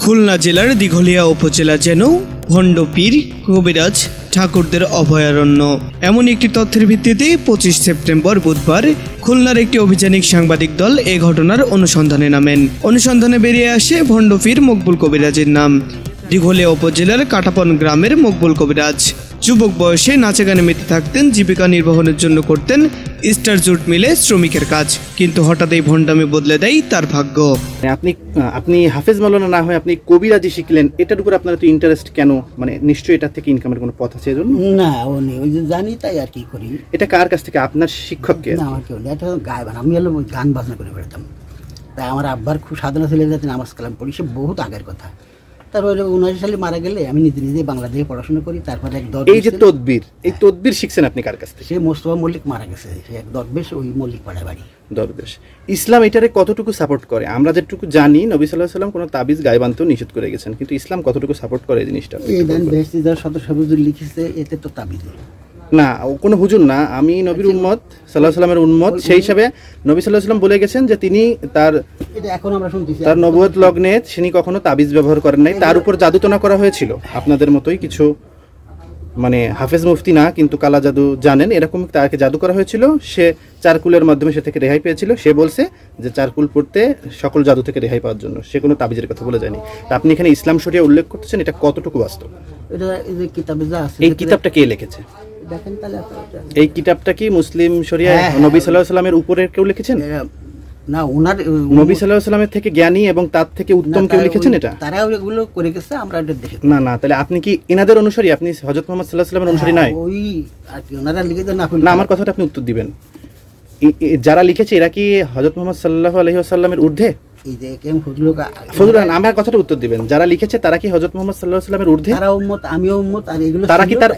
খুলনা জেলার দিঘলিয়া উপজেলা যেন ভণ্ড পীর কবিরাজ ঠাকুরদের অভয়ারণ্য। এমন একটি তথ্যের ভিত্তিতে 25 সেপ্টেম্বর বুধবার খুলনার একটি অভিযানিক সাংবাদিক দল এ ঘটনার অনুসন্ধানে নামেন। অনুসন্ধানে বেরিয়ে আসে ভণ্ড পীর মকবুল কবিরাজের নাম। দিঘলিয়া উপজেলার কাটাপন গ্রামের মকবুল কবিরাজ যুবক বয়সে নাচে গানে মেতে থাকতেন। জীবিকা নির্বাহের জন্য করতেন স্টার জুট মিলে শ্রমিকের কাজ, কিন্তু হঠাৎ এই ভণ্ডামি বদলে দেয় তার ভাগ্য। আপনি হাফেজ মাওলানা না হয়ে আপনি কবিরাজি শিখলেন, এটার উপর আপনার তো ইন্টারেস্ট কেন? মানে নিশ্চয়ই এটা থেকে ইনকামের কোনো পথ আছে এজন্য? না, ওই যে জানি তাই আর কি করি। এটা কার কাছ থেকে? আপনার শিক্ষককে? না, আমার কেউ না, এটা গায়বান। আমি হলো গান বাজনা করে বেড়াতাম। তাই আমার আব্বার খুব সাধনা ছেলে যাতে নামাজ কালাম পড়ি, সে বহুত আগের কথা। তারপরে 79 সালে মারা গেলে আমি নিজে বাংলাদেশে পড়াশোনা করি। তারপরে এই যে তদবির শিখছেন আপনি কার কাছ থেকে? সে মোস্তফা মল্লিক মারা গেছে, সে এক দরবেশ, ওই মল্লিক পাড়ায় বাড়ি। দরবেশ। ইসলাম এটারে কতটুকু সাপোর্ট করে? আমরা যেটুকু জানি নবী সাল্লাল্লাহু আলাইহি ওয়াসাল্লাম কোনো তাবিজ গায়বান্ত নিষেধ করে গেছেন, কিন্তু ইসলাম কতটুকু সাপোর্ট করে এই জিনিসটা? এই দেন বেহেশতি যার শত হুজুর লিখেছে, এতে তো তাবিজ না, কোনো হুজুর না, আমি নবীর উম্মত সাল্লাল্লাহু আলাইহি ওয়াসাল্লামের উম্মত। সেই হিসাবে নবী সাল্লাল্লাহু আলাইহি ওয়াসাল্লাম বলে গেছেন যে তিনি তার নবুয়ত লগ্নে তিনি কখনো তাবিজ ব্যবহার করেন নাই। তার উপর জাদুটনা করা হয়েছিল আপনাদের মতোই কিছু, মানে হাফেজ মুফতি না কিন্তু কালা জাদু জানেন, এরকম তাকে জাদু করা হয়েছিল। সে চারকুলের মাধ্যমে সে থেকে রেহাই পেয়েছিল। সে বলছে যে চারকুল পড়তে সকল জাদু থেকে রেহাই পাওয়ার জন্য, সে কোনো তাবিজের কথা বলে যায়নি। তা আপনি এখানে ইসলাম শরিয়া উল্লেখ করতেছেন, এটা কতটুকু বাস্তব? এই কিতাবটা কে লিখেছে? এই কিতাবটা কি মুসলিম শরিয়া নবী সাল্লাল্লাহু আলাইহি ওয়াসাল্লামের উপরে কেউ লিখেছেন? না, ওনার নবী সাল্লাল্লাহু আলাইহি ওয়াসাল্লামের থেকে জ্ঞানী এবং তার থেকে উত্তম কেউ লিখেছেন এটা? তারা ওগুলো করে গেছে, আমরা এটা দেখি না। তাহলে আপনি কি এনাদের অনুসারী? আপনি হযরত মুহাম্মদ সাল্লাল্লাহু আলাইহি ওয়াসাল্লামের অনুসারী নয়? ওই আর কি ওনারা লিখে দেন না, আমার কথাটা আপনি উত্তর দিবেন। যারা লিখেছে এরা কি হযরত মুহাম্মদ সাল্লাল্লাহু আলাইহি ওয়াসাল্লামের ঊর্ধ্বে? এই যে কেম ফজলুল, আমার কথাটা উত্তর দিবেন। যারা লিখেছে তারা কি হযরত মুহাম্মদ সাল্লাল্লাহু আলাইহি ওয়াসাল্লামের ঊর্ধ্বে? তারা উম্মত, আমিও উম্মত। আর এগুলো তারা কি তার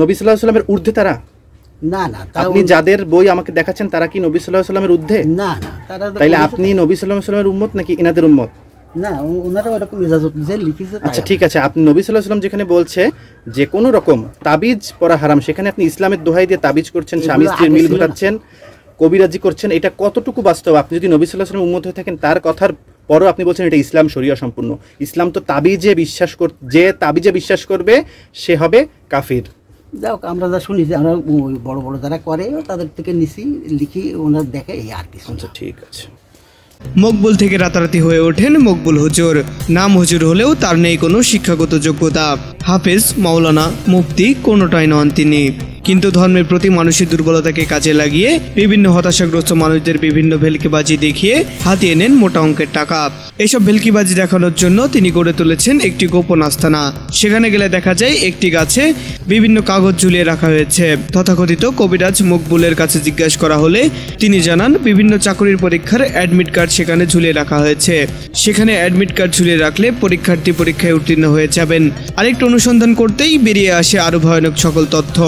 নবী সাল্লাল্লাহু আলাইহি ওয়াসাল্লামের ঊর্ধ্বে? তারা না। আপনি যাদের বই আমাকে দেখাচ্ছেন তারা কি নবী সাল্লাল্লাহু আলাইহি ওয়াসাল্লামের ঊর্ধ্বে? না। তাইলে আপনি নবী সাল্লাল্লাহু আলাইহি ওয়াসাল্লামের উম্মত নাকি এনাদের উম্মত? না, ওনারা এরকম ইজাজত দিয়ে লিখেছে। আচ্ছা, ঠিক আছে। আপনি নবী সাল্লাল্লাহু আলাইহি ওয়াসাল্লাম যেখানে বলছে যে কোনো রকম তাবিজ পড়া হারাম, সেখানে আপনি ইসলামের দোহাই দিয়ে তাবিজ করছেন, স্বামী স্ত্রীর মিল ঘটাচ্ছেন, কবিরাজি করছেন, এটা কতটুকু বাস্তব? আপনি যদি নবী সাল্লাল্লাহু আলাইহি ওয়াসাল্লামের উম্মত হয়ে থাকেন, তার কথার পরও আপনি বলছেন এটা ইসলাম শরিয়া সম্পূর্ণ। ইসলাম তো তাবিজে বিশ্বাস করবে সে হবে কাফির। যাও, আমরা যা শুনি যে আমরা বড় বড় যারা করে তাদের থেকে নিছি, লিখি, ওনার দেখে, এই আর কিছু। আচ্ছা, ঠিক আছে। মকবুল থেকে রাতারাতি হয়ে ওঠেন মকবুল হুজুর। নাম হুজুর হলেও তার নেই কোনো শিক্ষাগত যোগ্যতা। হাফেজ, মাওলানা, মুফতি কোনোটাই নন তিনি। কিন্তু ধর্মের প্রতি মানুষের দুর্বলতাকে কাজে লাগিয়ে বিভিন্ন হতাশাগ্রস্ত মানুষদের বিভিন্ন ভেলকিবাজি দেখিয়ে হাতিয়ে নেন মোটা অঙ্কের টাকা। এসব ভেলকিবাজি দেখানোর জন্য তিনি গড়ে তুলেছেন একটি গোপন আস্তানা। সেখানে গেলে দেখা যায় একটি গাছে বিভিন্ন কাগজ ঝুলিয়ে রাখা হয়েছে। তথাকথিত কবিরাজ মকবুলের কাছে জিজ্ঞাসা করা হলে তিনি জানান বিভিন্ন চাকরির পরীক্ষার অ্যাডমিট কার্ড সেখানে ঝুলিয়ে রাখা হয়েছে। সেখানে অ্যাডমিট কার্ড ঝুলিয়ে রাখলে পরীক্ষার্থী পরীক্ষায় উত্তীর্ণ হয়ে যাবেন। আরেকটু অনুসন্ধান করতেই বেরিয়ে আসে আরো ভয়ানক সকল তথ্য।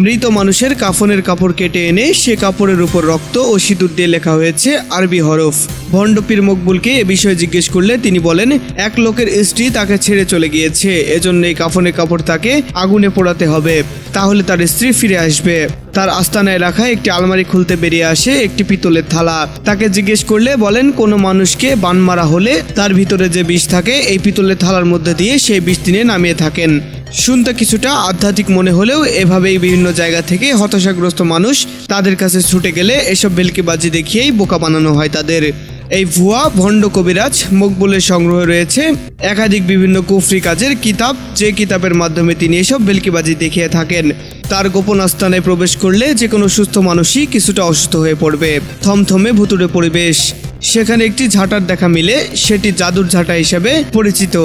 মৃত মানুষের কাফনের কাপড় কেটে এনে সে কাপড়ের উপর রক্ত ও সিঁদুর দিয়ে লেখা হয়েছে আরবি হরফ। ভণ্ড পীর মকবুলকে এ বিষয়ে জিজ্ঞেস করলে তিনি বলেন, এক লোকের স্ত্রী তাকে ছেড়ে চলে গিয়েছে, এজন্য এই কাফনের কাপড় তাকে আগুনে পোড়াতে হবে, তাহলে তার স্ত্রী ফিরে আসবে। তার আস্তানায় রাখা একটি আলমারি খুলতে বেরিয়ে আসে একটি পিতলের থালা। তাকে জিজ্ঞেস করলে বলেন, কোনো মানুষকে বান মারা হলে তার ভিতরে যে বিষ থাকে এই পিতলের থালার মধ্যে দিয়ে সেই বিষ তিনি নামিয়ে থাকেন। শুনতে কিছুটা আধ্যাত্মিক মনে হলেও এভাবেই বিভিন্ন জায়গা থেকে হতাশাগ্রস্ত মানুষ তাদের কাছে ছুটে গেলে এসব ভেলকিবাজি দেখিয়েই বোকা বানানো হয় তাদের। এই ভুয়া ভণ্ড কবিরাজ মকবুলের সংগ্রহে রয়েছে একাধিক বিভিন্ন কুফরি কাজের কিতাব, যে কিতাবের মাধ্যমে তিনি এসব ভেলকিবাজি দেখিয়ে থাকেন। তার গোপন আস্তানায় প্রবেশ করলে যে কোনো সুস্থ মানুষই কিছুটা অসুস্থ হয়ে পড়বে। থমথমে ভুতুড়ে পরিবেশ। সেখানে একটি ঝাঁটার দেখা মিলে, সেটি জাদুর ঝাঁটা হিসেবে পরিচিত।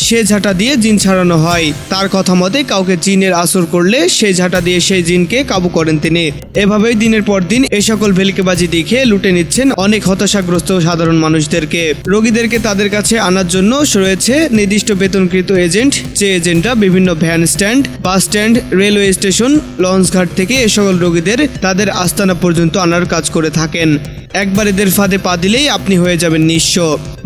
সে ঝাঁটা দিয়ে জিন ছাড়ানো হয়। তার কথা মতে কাউকে জিনের আসর করলে সেই ঝাঁটা দিয়ে সেই জিনকে কাবু করেন তিনি। এভাবেই দিনের পর দিন এই সকল ভেলকিবাজি দেখে লুটে নিচ্ছেন অনেক হতাশাগ্রস্ত সাধারণ মানুষদেরকে। রোগীদেরকে তাদের কাছে আনার জন্য রয়েছে নির্দিষ্ট বেতনকৃত এজেন্ট, যে এজেন্টরা বিভিন্ন van stand, bus stand, railway station, লঞ্চঘাট থেকে এ সকল রোগীদের তাদের আস্তানা পর্যন্ত আনার কাজ করে থাকেন। একবার এদের ফাঁদে পা দিলেই আপনি হয়ে যাবেন নিঃস্ব।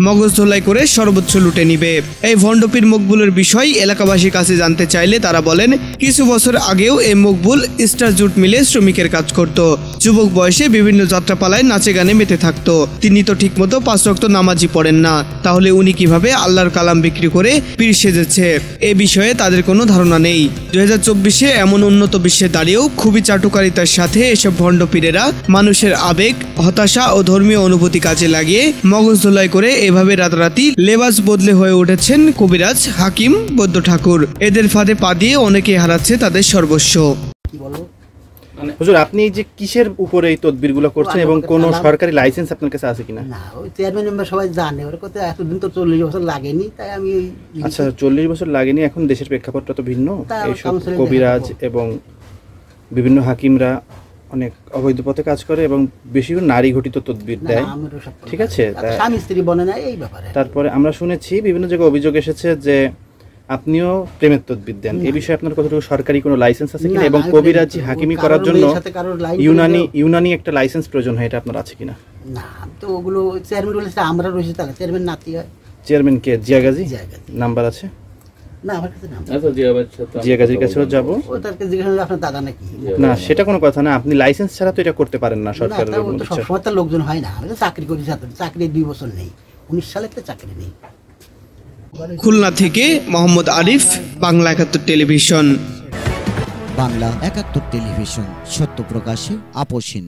মগজ ধোলাই করে সর্বোচ্চ লুটে নিবে। এই ভণ্ডপীর মকবুলের বিষয় এলাকাবাসীর কাছে জানতে চাইলে তারা বলেন, কিছু বছর আগেও এই মকবুল স্টার জুট মিলে শ্রমিকের কাজ করত। যুবক বয়সে বিভিন্ন যাত্রাপালায় নাচে গানে মেতে থাকতো। তিনি তো ঠিকমতো 5 ওয়াক্ত নামাজই পড়েন না, তাহলে উনি কিভাবে আল্লাহর কালাম বিক্রি করে পীর সেজেছে এ বিষয়ে তাদের কোনো ধারণা নেই। 2024-এ এমন উন্নত বিশ্বে দাঁড়িয়েও খুবই চাটুকারিতার সাথে এসব ভণ্ড পীরেরা মানুষের আবেগ, হতাশা ও ধর্মীয় অনুভূতি কাজে লাগিয়ে মগজ ধোলাই করে এভাবে রাতারাতি লেবাস বদলে হয়ে উঠেছেন কবিরাজ, হাকিম, বৌদ্ধ ঠাকুর। এদের ফাঁদে পা দিয়ে অনেকেই হারাচ্ছে তাদের সর্বস্ব। কি বলবো? হুজুর, আপনি যে কিসের উপরে এই তদবিরগুলো করছেন এবং কোন সরকারি লাইসেন্স আপনার কাছে আছে কিনা? না, ওই চেয়ারম্যান মেম্বার সবাই জানে, ওর কথা এতদিন তো 40 বছর লাগেনি, তাই আমি আচ্ছা 40 বছর লাগেনি, এখন দেশের প্রেক্ষাপটটা তো ভিন্ন। এইসব কবিরাজ এবং বিভিন্ন হাকিমরা অনেক অবৈধ পথে কাজ করে এবং বেশিরভাগ নারী ঘটিত তদবির দেয়, ঠিক আছে? স্বামী স্ত্রী বনে না এই ব্যাপারে। তারপরে আমরা শুনেছি বিভিন্ন জায়গায় অভিযোগ এসেছে যে আপনিও প্রেমের তদবির দেন। এই বিষয়ে আপনার কতটুকু সরকারি কোনো লাইসেন্স আছে কিনা এবং কবিরাজি হাকিমি করার জন্য ইউনানি একটা লাইসেন্স প্রয়োজন হয়, এটা আপনার আছে কিনা? না, তো ওগুলো চেয়ারম্যান বলেছে, আমরা রয়েছে তাহলে চেয়ারম্যান নাতি হয়। চেয়ারম্যান কে? জিয়া গাজী। নাম্বার আছে? না, আমার কাছে নাম। আচ্ছা, জিয়া গাজীর কাছেও যাব। ওটাকে জিজ্ঞাসা করলে আপনার দাদা নাকি? না, সেটা কোনো কথা না, আপনি লাইসেন্স ছাড়া তো এটা করতে পারেন না সরকারের অনুমতি ছাড়া। সবসময় তার লোকজন হয় না, আমি তো চাকরি করি, চাকরি 2 বছর নেই, 19 সালে তো চাকরি নেই। খুলনা থেকে মোহাম্মদ আরিফ, বাংলা 71 টেলিভিশন। বাংলা 71 টেলিভিশন, সত্য প্রকাশে আপোষহীন।